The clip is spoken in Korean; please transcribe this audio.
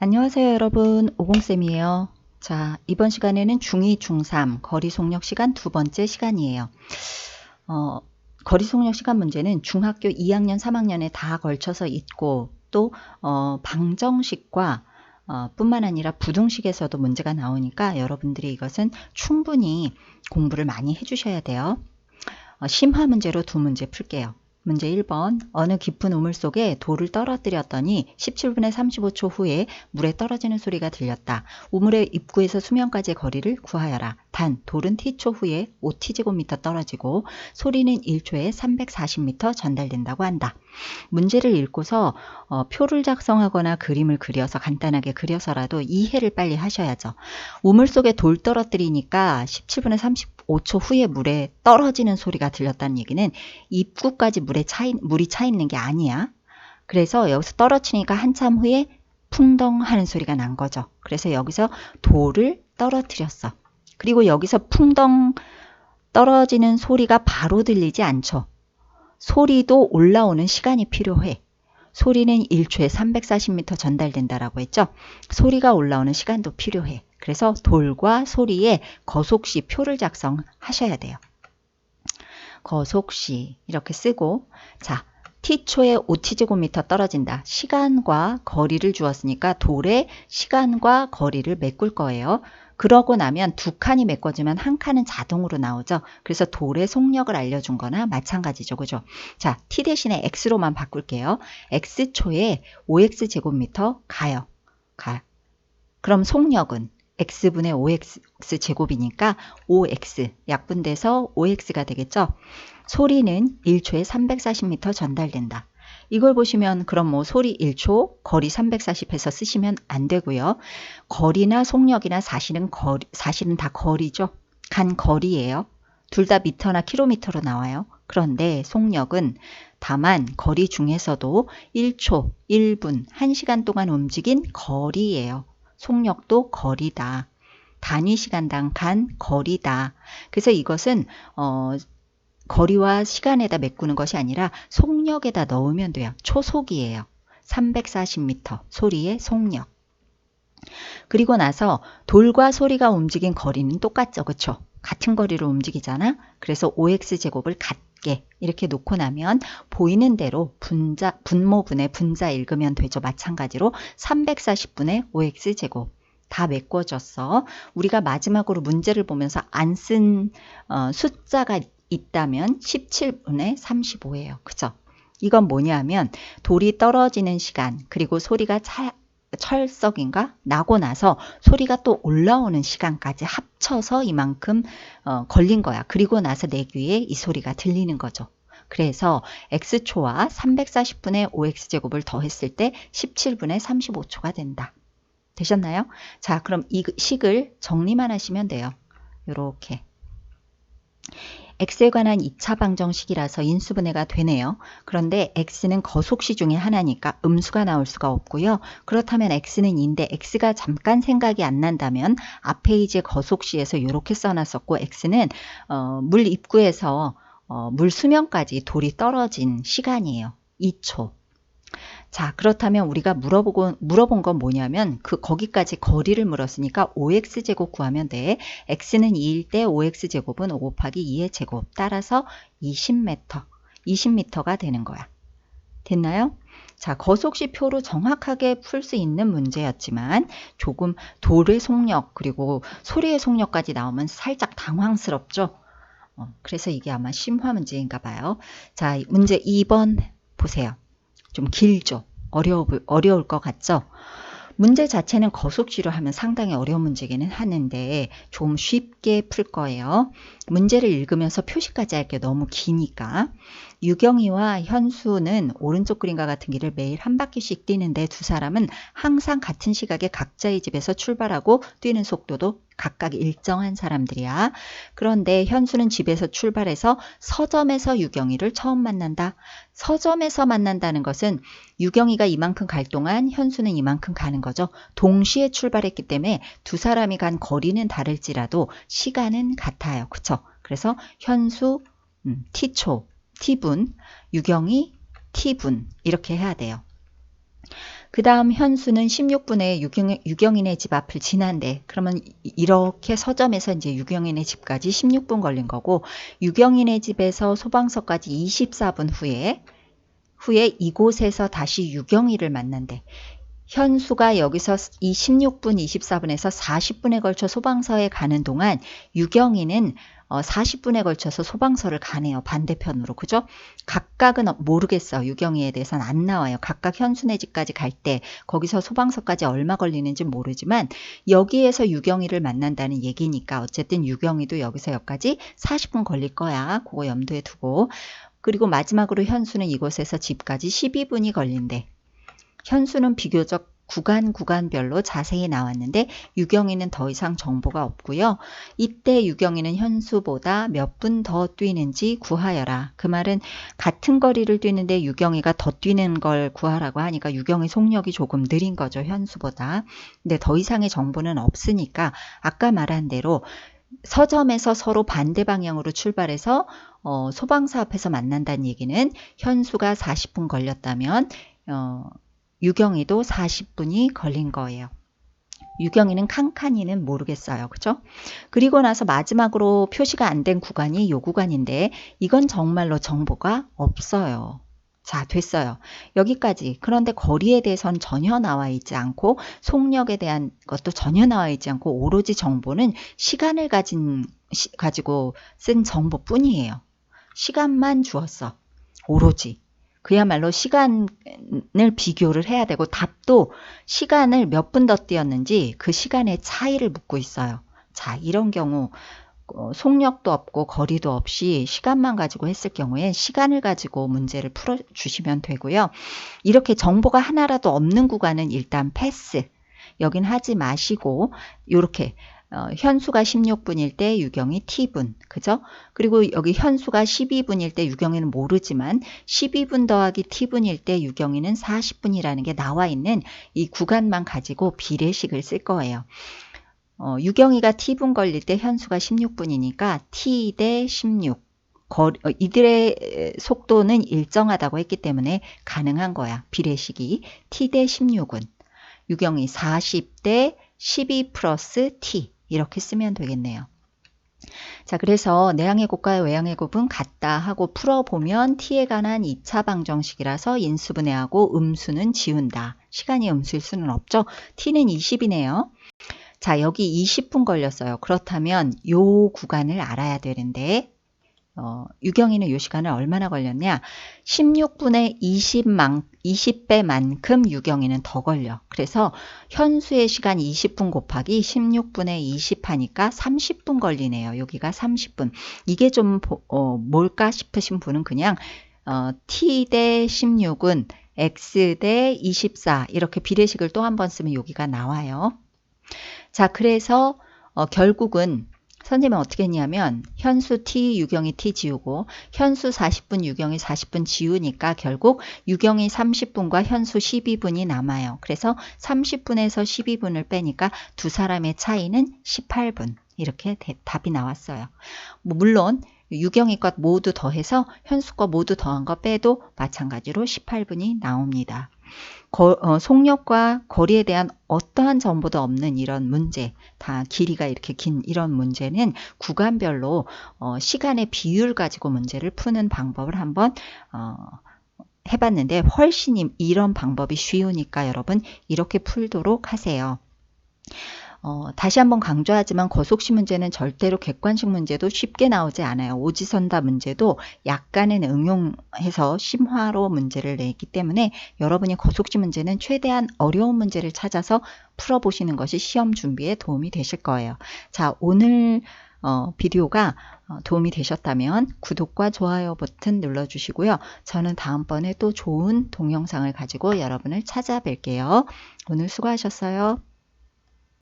안녕하세요 여러분, 오공쌤이에요. 자, 이번 시간에는 중2, 중3 거리 속력 시간 두 번째 시간이에요. 거리 속력 시간 문제는 중학교 2학년, 3학년에 다 걸쳐서 있고 또 방정식과 뿐만 아니라 부등식에서도 문제가 나오니까 여러분들이 이것은 충분히 공부를 많이 해주셔야 돼요. 심화 문제로 두 문제 풀게요. 문제 1번. 어느 깊은 우물 속에 돌을 떨어뜨렸더니 17분의 35초 후에 물에 떨어지는 소리가 들렸다. 우물의 입구에서 수면까지의 거리를 구하여라. 단, 돌은 t초 후에 5t제곱미터 떨어지고 소리는 1초에 340m 전달된다고 한다. 문제를 읽고서 표를 작성하거나 그림을 그려서 간단하게 그려서라도 이해를 빨리 하셔야죠. 우물 속에 돌 떨어뜨리니까 17분의 35초 후에 물에 떨어지는 소리가 들렸다는 얘기는 입구까지 물이 차 있는 게 아니야. 그래서 여기서 떨어지니까 한참 후에 풍덩 하는 소리가 난 거죠. 그래서 여기서 돌을 떨어뜨렸어. 그리고 여기서 풍덩 떨어지는 소리가 바로 들리지 않죠. 소리도 올라오는 시간이 필요해. 소리는 1초에 340m 전달된다라고 했죠. 소리가 올라오는 시간도 필요해. 그래서 돌과 소리에 거속시 표를 작성하셔야 돼요. 거속시 이렇게 쓰고, 자, t초에 5t제곱미터 떨어진다. 시간과 거리를 주었으니까 돌의 시간과 거리를 메꿀 거예요. 그러고 나면 두 칸이 메꿔지면 한 칸은 자동으로 나오죠. 그래서 돌의 속력을 알려준 거나 마찬가지죠. 그죠? 자, t 대신에 x로만 바꿀게요. x초에 5x제곱미터 가요. 그럼 속력은 x분의 5x 제곱이니까 5x 약분돼서 5x가 되겠죠. 소리는 1초에 340m 전달된다. 이걸 보시면 그럼 뭐 소리 1초, 거리 340해서 쓰시면 안 되고요. 거리나 속력이나 사실은 다 거리죠. 간 거리예요. 둘 다 미터나 킬로미터로 나와요. 그런데 속력은 다만 거리 중에서도 1초, 1분, 1시간 동안 움직인 거리예요. 속력도 거리다. 단위 시간당 간 거리다. 그래서 이것은 거리와 시간에다 메꾸는 것이 아니라 속력에다 넣으면 돼요. 초속이에요. 340m 소리의 속력. 그리고 나서 돌과 소리가 움직인 거리는 똑같죠. 그쵸? 같은 거리로 움직이잖아. 그래서 5x제곱을 같게 이렇게 놓고 나면 보이는 대로 분모분의 분자 읽으면 되죠. 마찬가지로 340분의 5x제곱. 다 메꿔졌어. 우리가 마지막으로 문제를 보면서 안 쓴 숫자가 있다면 17분의 35예요. 그죠? 이건 뭐냐면 돌이 떨어지는 시간 그리고 소리가 철썩인가? 나고 나서 소리가 또 올라오는 시간까지 합쳐서 이만큼 걸린 거야. 그리고 나서 내 귀에 이 소리가 들리는 거죠. 그래서 x초와 340분의 5x제곱을 더했을 때 17분의 35초가 된다. 되셨나요? 자, 그럼 이 식을 정리만 하시면 돼요. 요렇게. x에 관한 2차 방정식이라서 인수분해가 되네요. 그런데 x는 거속시 중에 하나니까 음수가 나올 수가 없고요. 그렇다면 x는 2인데 x가 잠깐 생각이 안 난다면 앞 페이지에 거속시에서 이렇게 써놨었고 x는 물 입구에서 물 수면까지 돌이 떨어진 시간이에요. 2초. 자, 그렇다면 우리가 물어본 건 뭐냐면 거기까지 거리를 물었으니까 5x제곱 구하면 돼. x는 2일 때 5x제곱은 5 곱하기 2의 제곱. 따라서 20m가 되는 거야. 됐나요? 자, 거속시 표로 정확하게 풀 수 있는 문제였지만 조금 돌의 속력 그리고 소리의 속력까지 나오면 살짝 당황스럽죠? 그래서 이게 아마 심화 문제인가 봐요. 자, 문제 2번 보세요. 좀 길죠. 어려울 것 같죠? 문제 자체는 거속시로 하면 상당히 어려운 문제기는 하는데 좀 쉽게 풀 거예요. 문제를 읽으면서 표시까지 할게 너무 기니까. 유경이와 현수는 오른쪽 그림과 같은 길을 매일 한 바퀴씩 뛰는데 두 사람은 항상 같은 시각에 각자의 집에서 출발하고 뛰는 속도도 각각 일정한 사람들이야. 그런데 현수는 집에서 출발해서 서점에서 유경이를 처음 만난다. 서점에서 만난다는 것은 유경이가 이만큼 갈 동안 현수는 이만큼 가는 거죠. 동시에 출발했기 때문에 두 사람이 간 거리는 다를지라도 시간은 같아요. 그쵸? 그래서 현수 t초, t분, 유경이 t분 이렇게 해야 돼요. 그 다음 현수는 16분에 유경인의 집 앞을 지난대. 그러면 이렇게 서점에서 이제 유경인의 집까지 16분 걸린 거고, 유경인의 집에서 소방서까지 24분 후에 이곳에서 다시 유경이를 만난대. 현수가 여기서 이 16분, 24분에서 40분에 걸쳐 소방서에 가는 동안 유경이는 40분에 걸쳐서 소방서를 가네요. 반대편으로. 그죠? 각각은 모르겠어. 유경이에 대해서는 안 나와요. 각각 현수네 집까지 갈 때 거기서 소방서까지 얼마 걸리는지 모르지만 여기에서 유경이를 만난다는 얘기니까 어쨌든 유경이도 여기서 여기까지 40분 걸릴 거야. 그거 염두에 두고. 그리고 마지막으로 현수는 이곳에서 집까지 12분이 걸린대. 현수는 비교적 구간별로 자세히 나왔는데 유경이는 더 이상 정보가 없고요. 이때 유경이는 현수보다 몇 분 더 뛰는지 구하여라. 그 말은 같은 거리를 뛰는데 유경이가 더 뛰는 걸 구하라고 하니까 유경이 속력이 조금 느린 거죠. 현수보다. 근데 더 이상의 정보는 없으니까 아까 말한 대로 서점에서 서로 반대 방향으로 출발해서 소방서 앞에서 만난다는 얘기는 현수가 40분 걸렸다면 유경이도 40분이 걸린 거예요. 유경이는 칸칸이는 모르겠어요. 그죠? 그리고 나서 마지막으로 표시가 안 된 구간이 요 구간인데 이건 정말로 정보가 없어요. 자, 됐어요. 여기까지. 그런데 거리에 대해서는 전혀 나와 있지 않고 속력에 대한 것도 전혀 나와 있지 않고 오로지 정보는 시간을 가지고 쓴 정보뿐이에요. 시간만 주었어. 오로지. 그야말로 시간을 비교를 해야 되고 답도 시간을 몇 분 더 뛰었는지 그 시간의 차이를 묻고 있어요. 자, 이런 경우 속력도 없고 거리도 없이 시간만 가지고 했을 경우에 시간을 가지고 문제를 풀어주시면 되고요. 이렇게 정보가 하나라도 없는 구간은 일단 패스. 여긴 하지 마시고 이렇게 현수가 16분일 때 유경이 T분. 그죠? 그리고 여기 현수가 12분일 때 유경이는 모르지만 12분 더하기 T분일 때 유경이는 40분이라는 게 나와 있는 이 구간만 가지고 비례식을 쓸 거예요. 유경이가 T분 걸릴 때 현수가 16분이니까 T 대 16. 이들의 속도는 일정하다고 했기 때문에 가능한 거야. 비례식이 T 대 16은. 유경이 40 대 12 플러스 T. 이렇게 쓰면 되겠네요. 자, 그래서 내항의 곱과 외항의 곱은 같다 하고 풀어보면 t에 관한 2차 방정식이라서 인수분해하고 음수는 지운다. 시간이 음수일 수는 없죠. t는 20이네요. 자, 여기 20분 걸렸어요. 그렇다면 요 구간을 알아야 되는데 유경이는 요 시간을 얼마나 걸렸냐? 16분의 20배만큼 유경이는 더 걸려. 그래서 현수의 시간 20분 곱하기 16분의 20 하니까 30분 걸리네요. 여기가 30분. 이게 좀 뭘까 싶으신 분은 그냥 t 대 16은 x 대 24 이렇게 비례식을 또 한 번 쓰면 여기가 나와요. 자, 그래서 결국은 선생님은 어떻게 했냐면 현수 t, 유경이 t 지우고 현수 40분, 유경이 40분 지우니까 결국 유경이 30분과 현수 12분이 남아요. 그래서 30분에서 12분을 빼니까 두 사람의 차이는 18분. 이렇게 답이 나왔어요. 물론 유경이 것 모두 더해서 현수 것 모두 더한 거 빼도 마찬가지로 18분이 나옵니다. 속력과 거리에 대한 어떠한 정보도 없는 이런 문제, 다 길이가 이렇게 긴 이런 문제는 구간별로 시간의 비율 가지고 문제를 푸는 방법을 한번 해봤는데 훨씬 이런 방법이 쉬우니까 여러분 이렇게 풀도록 하세요. 다시 한번 강조하지만 거속시 문제는 절대로 객관식 문제도 쉽게 나오지 않아요. 오지선다 문제도 약간은 응용해서 심화로 문제를 내기 때문에 여러분이 거속시 문제는 최대한 어려운 문제를 찾아서 풀어보시는 것이 시험 준비에 도움이 되실 거예요. 자, 오늘 비디오가 도움이 되셨다면 구독과 좋아요 버튼 눌러주시고요. 저는 다음번에 또 좋은 동영상을 가지고 여러분을 찾아뵐게요. 오늘 수고하셨어요.